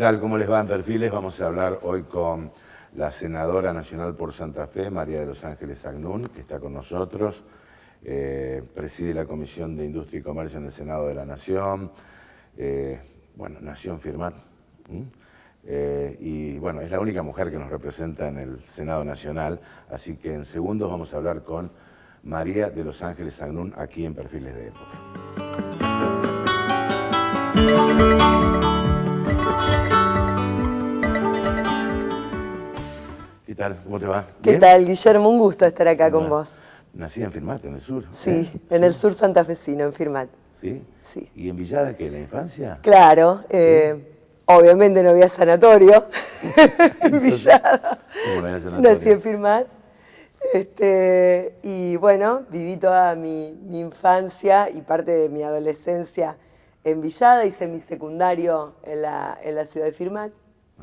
tal? ¿Cómo les va en Perfiles? Vamos a hablar hoy con la senadora nacional por Santa Fe, María de los Ángeles Agnún, que está con nosotros. Preside la Comisión de Industria y Comercio en el Senado de la Nación. Bueno, nació en Firmat. Y bueno, es la única mujer que nos representa en el Senado Nacional. Así que en segundos vamos a hablar con María de los Ángeles Agnún aquí en Perfiles de Época. ¿Qué tal? ¿Cómo te va? ¿Qué ¿Bien? tal, Guillermo? Un gusto estar acá con vos. Nací en Firmat, en el sur. Sí, en el sur santafesino, en Firmat. ¿Sí? Sí. ¿Y en Villada qué? ¿La infancia? Claro, obviamente no había sanatorio en Villada. ¿Cómo no había sanatorio? Nací en Firmat. Y bueno, viví toda mi infancia y parte de mi adolescencia en Villada. Hice mi secundario en la ciudad de Firmat.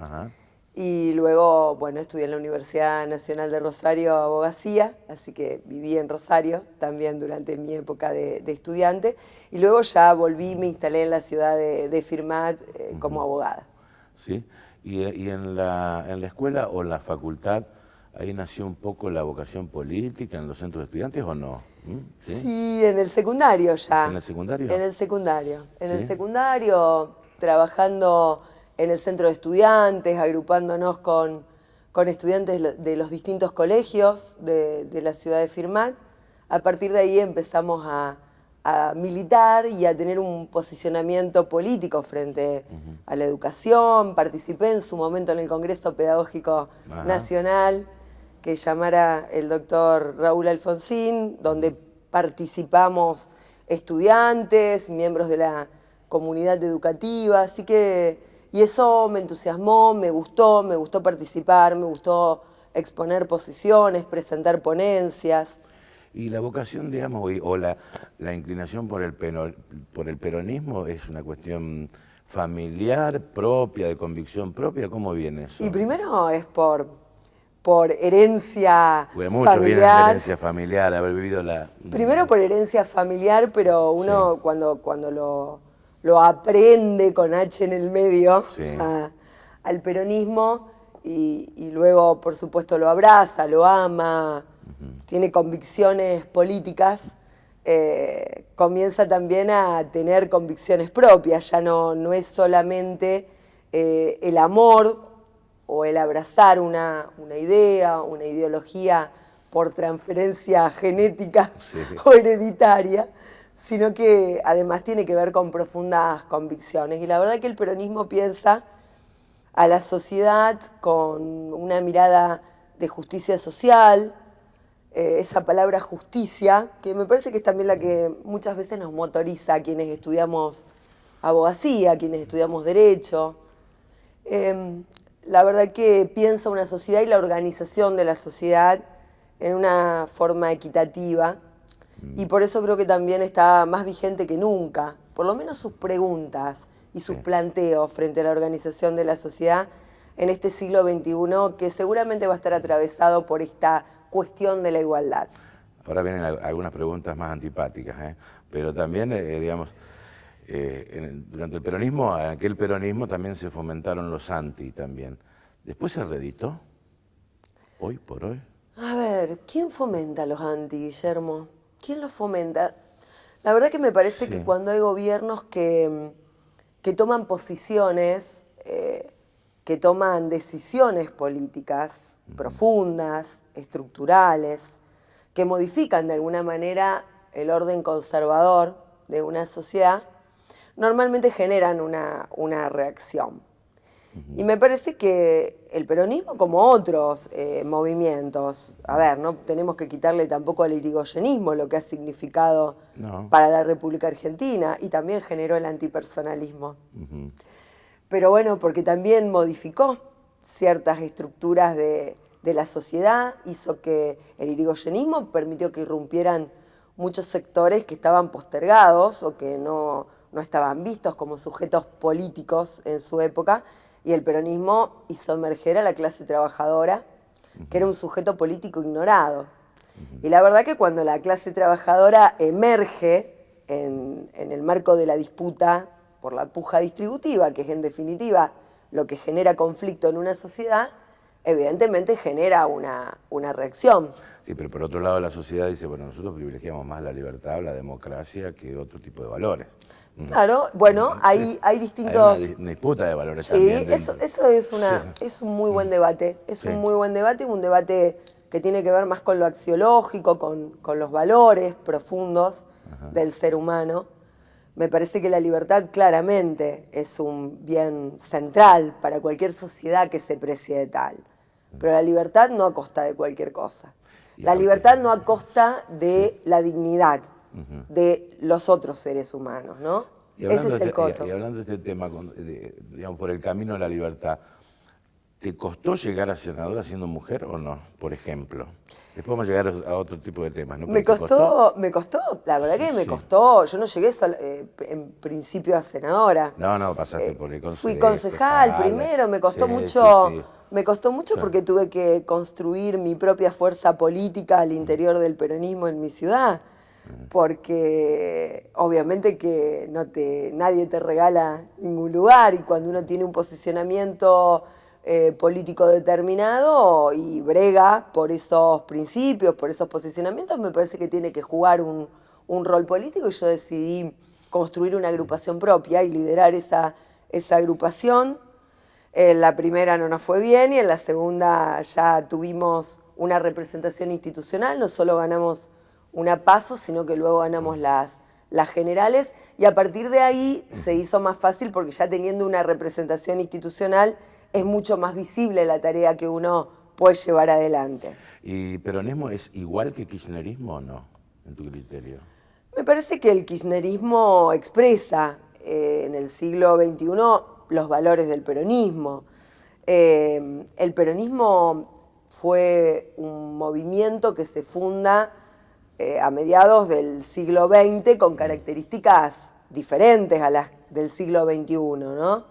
Ajá. Y luego, bueno, estudié en la Universidad Nacional de Rosario Abogacía, así que viví en Rosario también durante mi época de estudiante. Y luego ya volví, me instalé en la ciudad de Firmat como abogada. ¿Sí? ¿Y en la escuela o en la facultad, ahí nació un poco la vocación política en los centros de estudiantes o no? ¿Sí? Sí, en el secundario ya. ¿En el secundario? En el secundario. En ¿Sí? el secundario, trabajando en el centro de estudiantes, agrupándonos con estudiantes de los distintos colegios de la ciudad de Firmat. A partir de ahí empezamos a militar y a tener un posicionamiento político frente a la educación. Participé en su momento en el Congreso Pedagógico Nacional, que llamara el doctor Raúl Alfonsín, donde participamos estudiantes, miembros de la comunidad educativa, así que... Y eso me entusiasmó, me gustó participar, me gustó exponer posiciones, presentar ponencias. ¿Y la vocación, digamos, o la inclinación por el peronismo es una cuestión familiar, propia, de convicción propia? ¿Cómo viene eso? Y primero es por herencia Porque muchos familiar. vienen de herencia familiar, haber vivido la... Primero por herencia familiar, pero uno cuando lo aprende con H en el medio al peronismo y luego, por supuesto, lo abraza, lo ama, tiene convicciones políticas, comienza también a tener convicciones propias. Ya no es solamente el amor o el abrazar una idea, una ideología por transferencia genética o hereditaria, sino que además tiene que ver con profundas convicciones. Y la verdad que el peronismo piensa a la sociedad con una mirada de justicia social, esa palabra justicia, que me parece que es también la que muchas veces nos motoriza a quienes estudiamos abogacía, a quienes estudiamos derecho. La verdad que piensa una sociedad y la organización de la sociedad en una forma equitativa. Y por eso creo que también está más vigente que nunca, por lo menos sus preguntas y sus planteos frente a la organización de la sociedad en este siglo XXI, que seguramente va a estar atravesado por esta cuestión de la igualdad. Ahora vienen algunas preguntas más antipáticas, pero también, digamos, durante el peronismo, aquel peronismo también se fomentaron los anti también. ¿Después se reeditó? ¿Hoy por hoy? A ver, ¿quién fomenta los anti, Guillermo? ¿Quién los fomenta? La verdad que me parece que cuando hay gobiernos que toman posiciones, que toman decisiones políticas profundas, estructurales, que modifican de alguna manera el orden conservador de una sociedad, normalmente generan una reacción. Y me parece que el peronismo, como otros movimientos, a ver, no tenemos que quitarle tampoco al irigoyenismo lo que ha significado para la República Argentina, y también generó el antipersonalismo. Pero bueno, porque también modificó ciertas estructuras de la sociedad, hizo que el irigoyenismo permitió que irrumpieran muchos sectores que estaban postergados o que no estaban vistos como sujetos políticos en su época, y el peronismo hizo emerger a la clase trabajadora, que era un sujeto político ignorado. Y la verdad que cuando la clase trabajadora emerge en el marco de la disputa por la puja distributiva, que es en definitiva lo que genera conflicto en una sociedad, evidentemente genera una reacción. Sí, pero por otro lado la sociedad dice, bueno, nosotros privilegiamos más la libertad, la democracia, que otro tipo de valores. Claro, bueno, hay distintos... Hay una disputa de valores sí, también. Eso es un muy buen debate. Es un muy buen debate, un debate que tiene que ver más con lo axiológico, con los valores profundos del ser humano. Me parece que la libertad claramente es un bien central para cualquier sociedad que se precie de tal. Pero la libertad no a costa de cualquier cosa. La libertad no a costa de la dignidad de los otros seres humanos, ¿no? Ese es el coto. Y hablando de este tema, digamos, por el camino de la libertad, ¿te costó llegar a senadora siendo mujer o no, por ejemplo? Después vamos a llegar a otro tipo de temas, ¿no? Me costó, la verdad que me costó. Yo no llegué en principio a senadora. No, pasaste por el fui concejal primero, me costó mucho. Me costó mucho porque tuve que construir mi propia fuerza política al interior del peronismo en mi ciudad. Porque obviamente que nadie te regala ningún lugar y cuando uno tiene un posicionamiento político determinado y brega por esos principios, por esos posicionamientos, me parece que tiene que jugar un rol político y yo decidí construir una agrupación propia y liderar esa agrupación. En la primera no nos fue bien y en la segunda ya tuvimos una representación institucional, no solo ganamos una PASO, sino que luego ganamos las generales y a partir de ahí se hizo más fácil porque ya teniendo una representación institucional es mucho más visible la tarea que uno puede llevar adelante. ¿Y peronismo es igual que kirchnerismo o no, en tu criterio? Me parece que el kirchnerismo expresa en el siglo XXI los valores del peronismo. El peronismo fue un movimiento que se funda a mediados del siglo XX con características diferentes a las del siglo XXI, ¿no?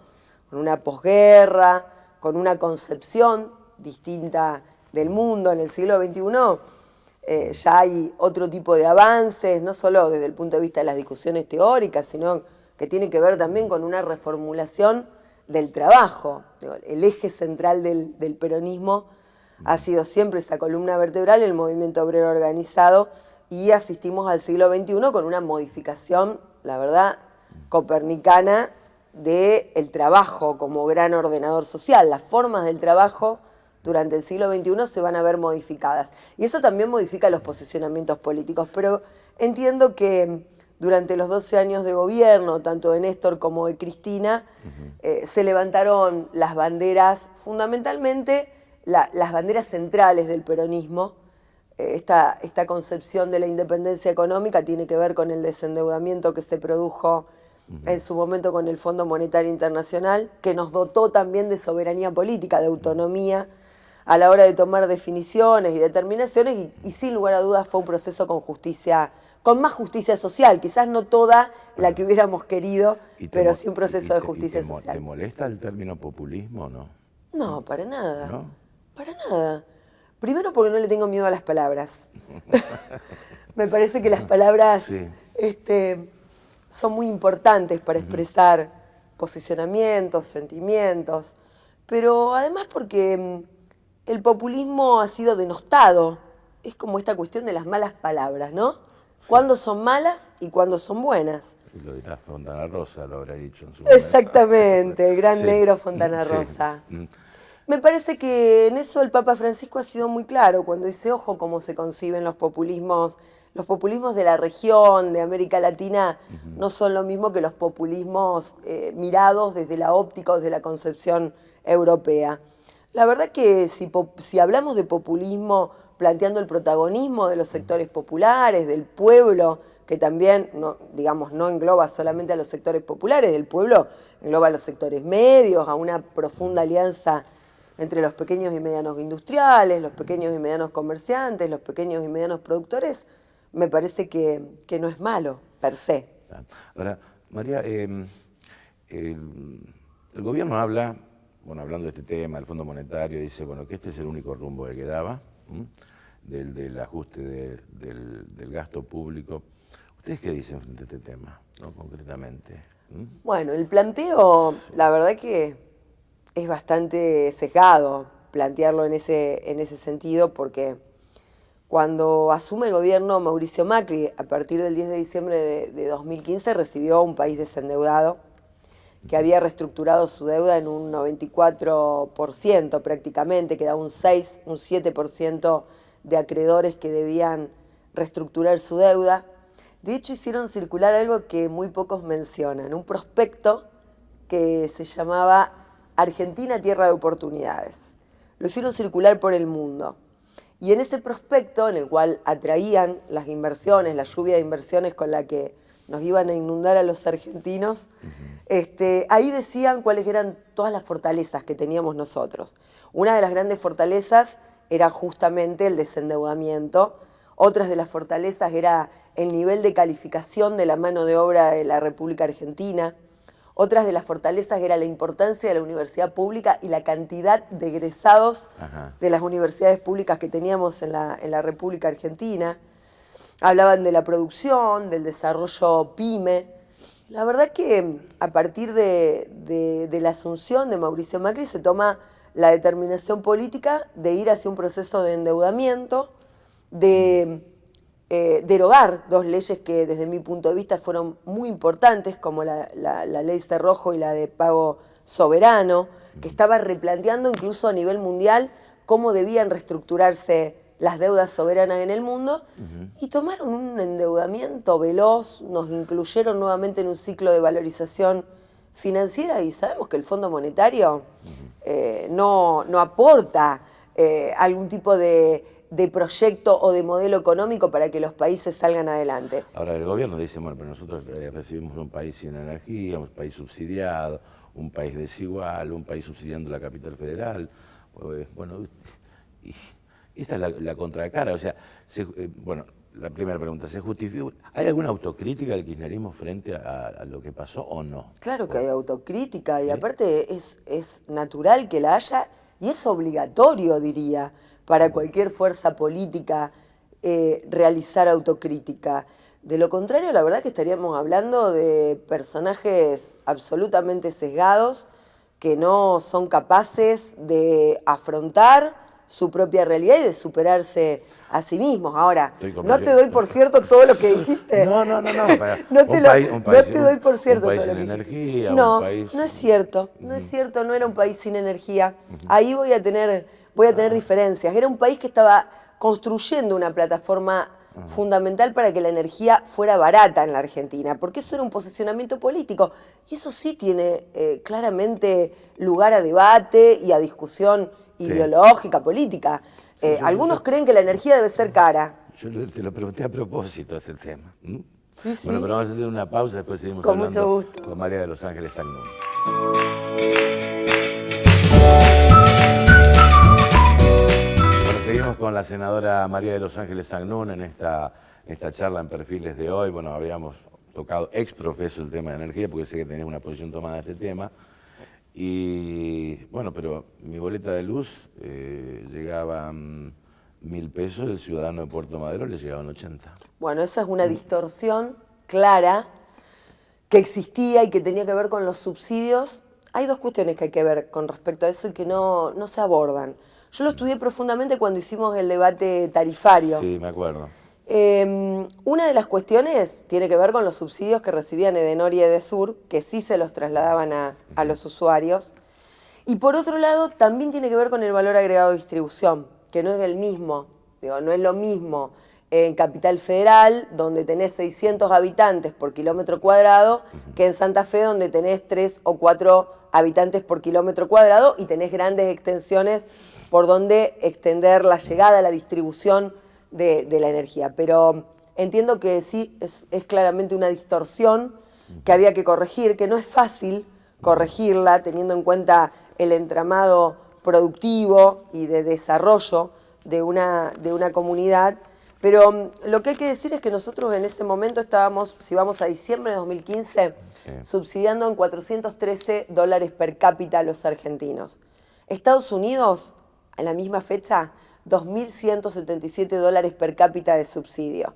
Con una posguerra, con una concepción distinta del mundo. En el siglo XXI ya hay otro tipo de avances, no solo desde el punto de vista de las discusiones teóricas, sino que tiene que ver también con una reformulación del trabajo. El eje central del peronismo ha sido siempre esa columna vertebral, el movimiento obrero organizado, y asistimos al siglo XXI con una modificación, la verdad, copernicana del trabajo como gran ordenador social. Las formas del trabajo durante el siglo XXI se van a ver modificadas. Y eso también modifica los posicionamientos políticos. Pero entiendo que durante los 12 años de gobierno, tanto de Néstor como de Cristina, se levantaron las banderas, fundamentalmente las banderas centrales del peronismo. Esta concepción de la independencia económica tiene que ver con el desendeudamiento que se produjo en su momento con el Fondo Monetario Internacional, que nos dotó también de soberanía política, de autonomía a la hora de tomar definiciones y determinaciones, y sin lugar a dudas fue un proceso con más justicia social, quizás no toda la que hubiéramos querido, pero sí un proceso de justicia social. ¿Te molesta el término populismo o no? No, para nada. ¿No? Para nada. Primero porque no le tengo miedo a las palabras. Me parece que las palabras son muy importantes para expresar posicionamientos, sentimientos, pero además porque el populismo ha sido denostado. Es como esta cuestión de las malas palabras, ¿no? ¿Cuándo son malas y cuándo son buenas? Lo dirá Fontana Rosa, lo habrá dicho en su momento. Exactamente, el gran negro Fontana Rosa. Me parece que en eso el Papa Francisco ha sido muy claro cuando dice, ojo, cómo se conciben los populismos de la región, de América Latina, no son lo mismo que los populismos mirados desde la óptica o desde la concepción europea. La verdad que si hablamos de populismo planteando el protagonismo de los sectores populares, del pueblo, que también, no engloba solamente a los sectores populares, del pueblo engloba a los sectores medios, a una profunda alianza entre los pequeños y medianos industriales, los pequeños y medianos comerciantes, los pequeños y medianos productores, me parece que no es malo, per se. Ahora, María, el gobierno habla, hablando de este tema, del Fondo Monetario, dice, que este es el único rumbo que quedaba, del ajuste del gasto público. ¿Ustedes qué dicen frente a este tema, concretamente? Bueno, el planteo, la verdad que es bastante sesgado plantearlo en ese sentido, porque cuando asume el gobierno Mauricio Macri, a partir del 10 de diciembre de 2015, recibió un país desendeudado, que había reestructurado su deuda en un 94% prácticamente, quedaba un 6, un 7% de acreedores que debían reestructurar su deuda. De hecho, hicieron circular algo que muy pocos mencionan, un prospecto que se llamaba Argentina Tierra de Oportunidades. Lo hicieron circular por el mundo. Y en ese prospecto, en el cual atraían las inversiones, la lluvia de inversiones con la que nos iban a inundar a los argentinos, ahí decían cuáles eran todas las fortalezas que teníamos nosotros. Una de las grandes fortalezas era justamente el desendeudamiento. Otras de las fortalezas era el nivel de calificación de la mano de obra de la República Argentina. Otras de las fortalezas era la importancia de la universidad pública y la cantidad de egresados de las universidades públicas que teníamos en la República Argentina. Hablaban de la producción, del desarrollo PYME. La verdad que a partir de la asunción de Mauricio Macri se toma la determinación política de ir hacia un proceso de endeudamiento, de derogar dos leyes que desde mi punto de vista fueron muy importantes, como la ley Cerrojo y la de pago soberano, que estaba replanteando incluso a nivel mundial cómo debían reestructurarse las deudas soberanas en el mundo, y tomaron un endeudamiento veloz, nos incluyeron nuevamente en un ciclo de valorización financiera, y sabemos que el Fondo Monetario no aporta algún tipo de proyecto o de modelo económico para que los países salgan adelante. Ahora el gobierno dice, bueno, pero nosotros recibimos un país sin energía, un país subsidiado, un país desigual, un país subsidiando la capital federal. Bueno, y esta es la contracara. O sea, bueno, la primera pregunta, ¿se justifica? ¿Hay alguna autocrítica del kirchnerismo frente a lo que pasó o no? Claro que hay autocrítica, y aparte es natural que la haya, y es obligatorio, diría, para cualquier fuerza política realizar autocrítica. De lo contrario, la verdad que estaríamos hablando de personajes absolutamente sesgados que no son capaces de afrontar su propia realidad y de superarse a sí mismos. Ahora, no te doy por cierto todo lo que dijiste. No. No te doy por cierto todo lo que dijiste. Un país sin energía, no, un país... No es cierto, no es cierto, no era un país sin energía. Ahí voy a tener diferencias. Era un país que estaba construyendo una plataforma fundamental para que la energía fuera barata en la Argentina, porque eso era un posicionamiento político. Y eso sí tiene claramente lugar a debate y a discusión ideológica, política. Algunos creen que la energía debe ser cara. Yo te lo pregunté a propósito ese tema. Sí. Bueno, pero vamos a hacer una pausa, después seguimos con hablando mucho gusto. Con María de los Ángeles Agnún. Bueno, seguimos con la senadora María de los Ángeles Agnún en esta charla en Perfiles de hoy. Bueno, habíamos tocado ex profeso el tema de energía, porque sé que tenés una posición tomada de este tema. Y bueno, pero mi boleta de luz llegaba 1.000 pesos, el ciudadano de Puerto Madero le llegaban 80. Bueno, esa es una distorsión clara que existía y que tenía que ver con los subsidios. Hay dos cuestiones que hay que ver con respecto a eso y que no se abordan. Yo lo estudié profundamente cuando hicimos el debate tarifario. Sí, me acuerdo. Una de las cuestiones tiene que ver con los subsidios que recibían Edenor y Edesur, que sí se los trasladaban a los usuarios. Y por otro lado, también tiene que ver con el valor agregado de distribución, que no es el mismo, no es lo mismo en Capital Federal, donde tenés 600 habitantes por kilómetro cuadrado, que en Santa Fe, donde tenés 3 o 4 habitantes por kilómetro cuadrado y tenés grandes extensiones por donde extender la llegada, la distribución de la energía. Pero entiendo que sí, es claramente una distorsión que había que corregir, que no es fácil corregirla teniendo en cuenta el entramado productivo y de desarrollo de una comunidad. Pero lo que hay que decir es que nosotros en ese momento estábamos, si vamos a diciembre de 2015, subsidiando en $413 per cápita a los argentinos. Estados Unidos, a la misma fecha, $2.177 per cápita de subsidio.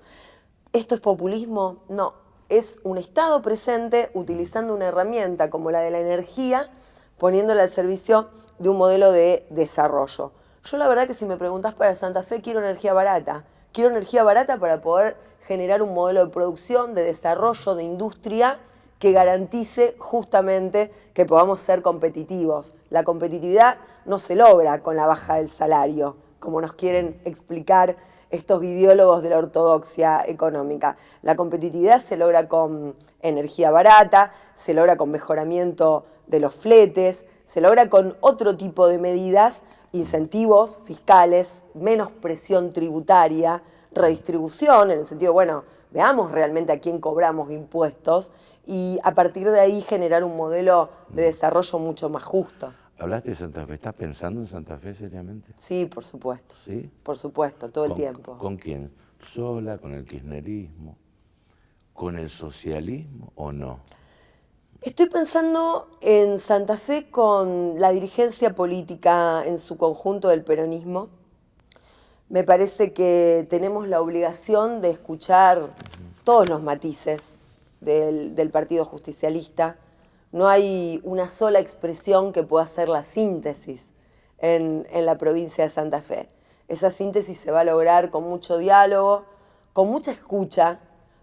¿Esto es populismo? No. Es un Estado presente utilizando una herramienta como la de la energía poniéndola al servicio de un modelo de desarrollo. Yo la verdad que si me preguntás para Santa Fe, quiero energía barata. Quiero energía barata para poder generar un modelo de producción, de desarrollo, de industria que garantice justamente que podamos ser competitivos. La competitividad no se logra con la baja del salario, como nos quieren explicar estos ideólogos de la ortodoxia económica. La competitividad se logra con energía barata, se logra con mejoramiento de los fletes, se logra con otro tipo de medidas, incentivos fiscales, menos presión tributaria, redistribución, en el sentido, bueno, veamos realmente a quién cobramos impuestos y a partir de ahí generar un modelo de desarrollo mucho más justo. ¿Hablaste de Santa Fe? ¿Estás pensando en Santa Fe seriamente? Sí, por supuesto. ¿Sí? Por supuesto, todo el tiempo. ¿Con quién? ¿Sola? ¿Con el kirchnerismo? ¿Con el socialismo o no? Estoy pensando en Santa Fe con la dirigencia política en su conjunto del peronismo. Me parece que tenemos la obligación de escuchar todos los matices del Partido Justicialista. No hay una sola expresión que pueda hacer la síntesis en la provincia de Santa Fe. Esa síntesis se va a lograr con mucho diálogo, con mucha escucha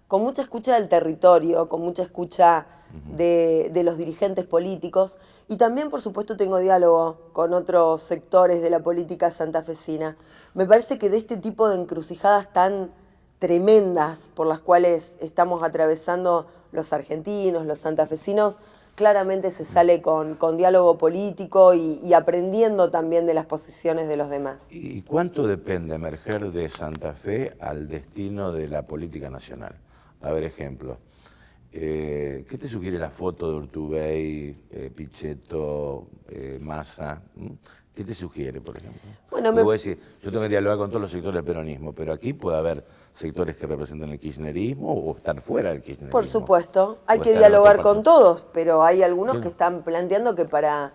del territorio, con mucha escucha de los dirigentes políticos y también, por supuesto, tengo diálogo con otros sectores de la política santafesina. Me parece que de este tipo de encrucijadas tan tremendas por las cuales estamos atravesando los argentinos, los santafesinos, claramente se sale con diálogo político y aprendiendo también de las posiciones de los demás. ¿Y cuánto depende emerger de Santa Fe al destino de la política nacional? A ver, ejemplo. ¿Qué te sugiere la foto de Urtubey, Pichetto, Massa? ¿Qué te sugiere, por ejemplo? Bueno, voy a decir, yo tengo que dialogar con todos los sectores del peronismo, pero aquí puede haber sectores que representan el kirchnerismo o estar fuera del kirchnerismo. Por supuesto, hay que dialogar con todos, pero hay algunos que están planteando que para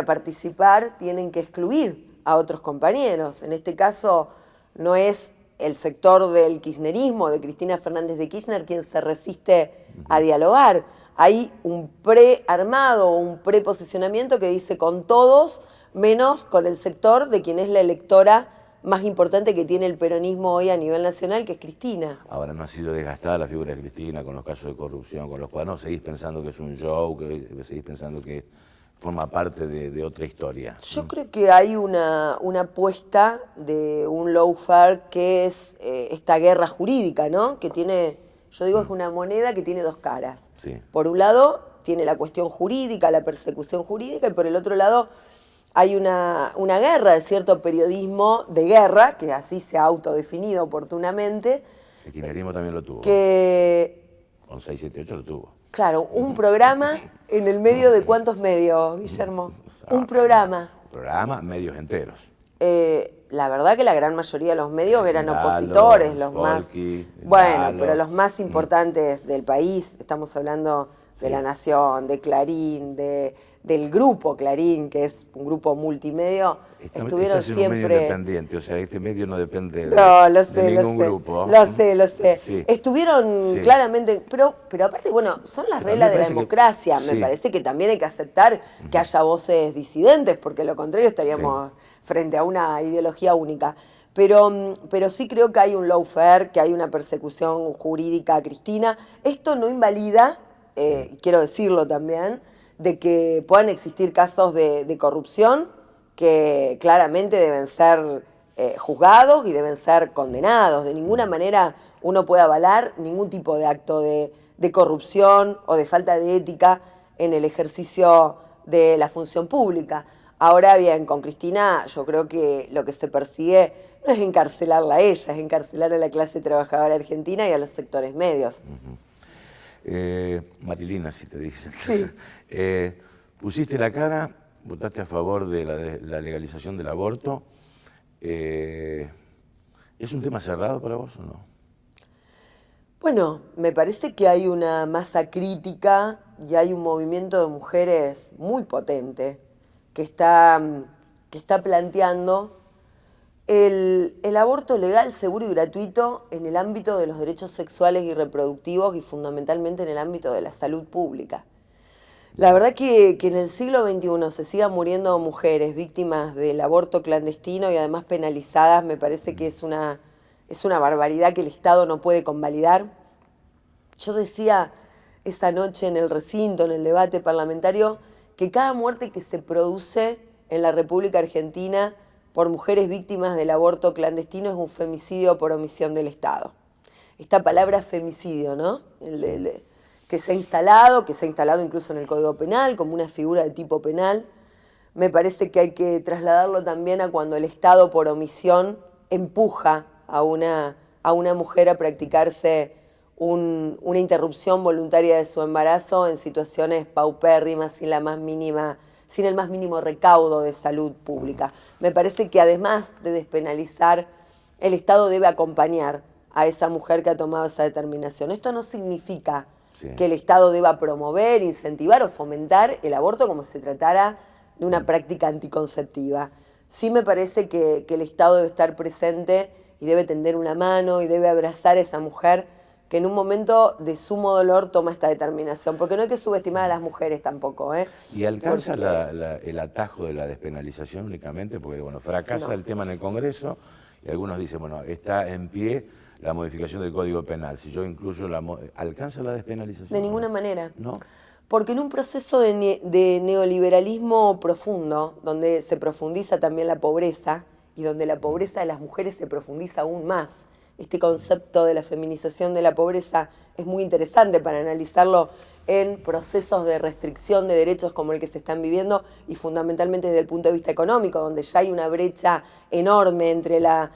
participar tienen que excluir a otros compañeros. En este caso no es el sector del kirchnerismo, de Cristina Fernández de Kirchner, quien se resiste a dialogar. Hay un prearmado, un preposicionamiento que dice con todos, menos con el sector de quien es la electora más importante que tiene el peronismo hoy a nivel nacional, que es Cristina. Ahora, ¿no ha sido desgastada la figura de Cristina con los casos de corrupción, con los cuales no seguís pensando que es un show, que seguís pensando que forma parte de otra historia? Yo creo que hay una apuesta de un lawfare que es esta guerra jurídica, ¿no? Que tiene, yo digo, es una moneda que tiene dos caras. Sí. Por un lado, tiene la cuestión jurídica, la persecución jurídica, y por el otro lado, hay una guerra de cierto periodismo de guerra, que así se ha autodefinido oportunamente. El kirchnerismo también lo tuvo. Que con 678 lo tuvo. Claro, un programa en el medio de ¿cuántos medios, Guillermo? Un programa. Programa, medios enteros. La verdad que la gran mayoría de los medios eran opositores, los más... Bueno, pero los más importantes del país, estamos hablando de La Nación, de Clarín, del grupo Clarín, que es un grupo multimedio, estuvieron siempre... un medio independiente, o sea, este medio no depende de ningún grupo. Lo sé. Sí. Estuvieron claramente... Pero aparte, bueno, son las reglas de la democracia. Me parece que también hay que aceptar que haya voces disidentes, porque lo contrario estaríamos frente a una ideología única. Pero sí creo que hay un lawfare, que hay una persecución jurídica a Cristina. Esto no invalida, quiero decirlo también, de que puedan existir casos de corrupción que claramente deben ser juzgados y deben ser condenados. De ninguna manera uno puede avalar ningún tipo de acto de corrupción o de falta de ética en el ejercicio de la función pública. Ahora bien, con Cristina yo creo que lo que se persigue no es encarcelarla a ella, es encarcelar a la clase trabajadora argentina y a los sectores medios. Marilina, si te dicen. Sí. Pusiste la cara, votaste a favor de la legalización del aborto. ¿Es un tema cerrado para vos o no? Bueno, me parece que hay una masa crítica y hay un movimiento de mujeres muy potente que está planteando el aborto legal, seguro y gratuito en el ámbito de los derechos sexuales y reproductivos y fundamentalmente en el ámbito de la salud pública. La verdad que en el siglo XXI se sigan muriendo mujeres víctimas del aborto clandestino y además penalizadas, me parece que es una barbaridad que el Estado no puede convalidar. Yo decía esa noche en el recinto, en el debate parlamentario, que cada muerte que se produce en la República Argentina por mujeres víctimas del aborto clandestino es un femicidio por omisión del Estado. Esta palabra femicidio, ¿no? Que se ha instalado incluso en el Código Penal como una figura de tipo penal, me parece que hay que trasladarlo también a cuando el Estado por omisión empuja a una mujer a practicarse una interrupción voluntaria de su embarazo en situaciones paupérrimas, sin el más mínimo recaudo de salud pública. Me parece que además de despenalizar, el Estado debe acompañar a esa mujer que ha tomado esa determinación. Esto no significa que el Estado deba promover, incentivar o fomentar el aborto como si se tratara de una práctica anticonceptiva. Sí me parece que el Estado debe estar presente y debe tender una mano y debe abrazar a esa mujer que en un momento de sumo dolor toma esta determinación, porque no hay que subestimar a las mujeres tampoco. ¿Y alcanza el atajo de la despenalización únicamente? Porque bueno, fracasa el tema en el Congreso y algunos dicen, bueno, está en pie la modificación del Código Penal. Si yo incluyo ¿alcanza la despenalización? De ninguna manera. ¿No? Porque en un proceso de neoliberalismo profundo, donde se profundiza también la pobreza y donde la pobreza de las mujeres se profundiza aún más, este concepto de la feminización de la pobreza es muy interesante para analizarlo en procesos de restricción de derechos como el que se están viviendo y fundamentalmente desde el punto de vista económico, donde ya hay una brecha enorme entre la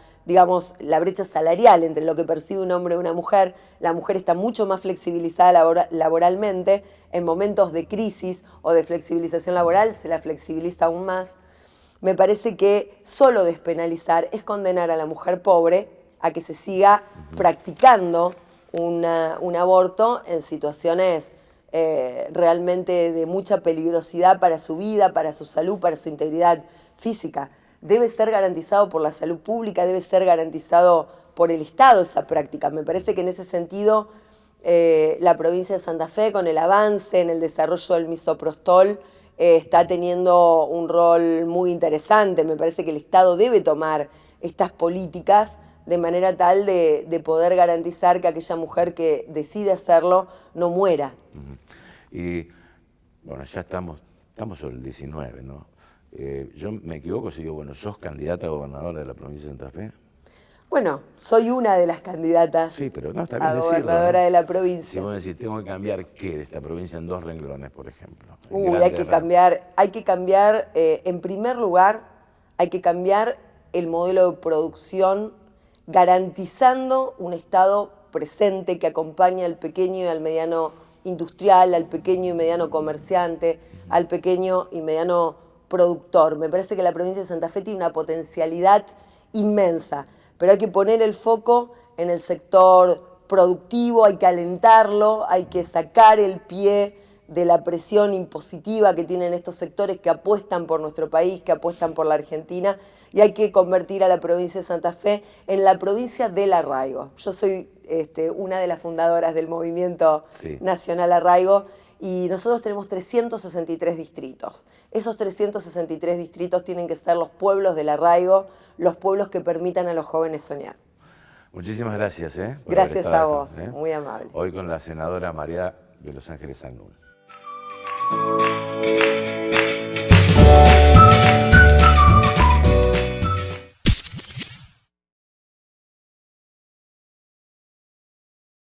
brecha salarial entre lo que percibe un hombre y una mujer. La mujer está mucho más flexibilizada laboralmente. En momentos de crisis o de flexibilización laboral se la flexibiliza aún más. Me parece que solo despenalizar es condenar a la mujer pobre a que se siga practicando un aborto en situaciones realmente de mucha peligrosidad para su vida, para su salud, para su integridad física. Debe ser garantizado por la salud pública, debe ser garantizado por el Estado esa práctica. Me parece que en ese sentido la provincia de Santa Fe, con el avance en el desarrollo del misoprostol, está teniendo un rol muy interesante. Me parece que el Estado debe tomar estas políticas de manera tal de poder garantizar que aquella mujer que decide hacerlo no muera. Y bueno, ya estamos sobre el 19, ¿no? Yo me equivoco si digo, bueno, ¿sos candidata a gobernadora de la provincia de Santa Fe? Bueno, soy una de las candidatas a gobernadora de la provincia. Si vos decís, tengo que cambiar ¿qué de esta provincia en 2 renglones, por ejemplo? Hay que cambiar, en primer lugar, hay que cambiar el modelo de producción garantizando un Estado presente que acompañe al pequeño y al mediano industrial, al pequeño y mediano comerciante, al pequeño y mediano productor. Me parece que la provincia de Santa Fe tiene una potencialidad inmensa, pero hay que poner el foco en el sector productivo, hay que alentarlo, hay que sacar el pie de la presión impositiva que tienen estos sectores que apuestan por nuestro país, que apuestan por la Argentina, y hay que convertir a la provincia de Santa Fe en la provincia del arraigo. Yo soy una de las fundadoras del movimiento nacional arraigo y nosotros tenemos 363 distritos. Esos 363 distritos tienen que ser los pueblos del arraigo, los pueblos que permitan a los jóvenes soñar. Muchísimas gracias. Gracias a vos, muy amable. Hoy con la senadora María de Los Ángeles Agnún.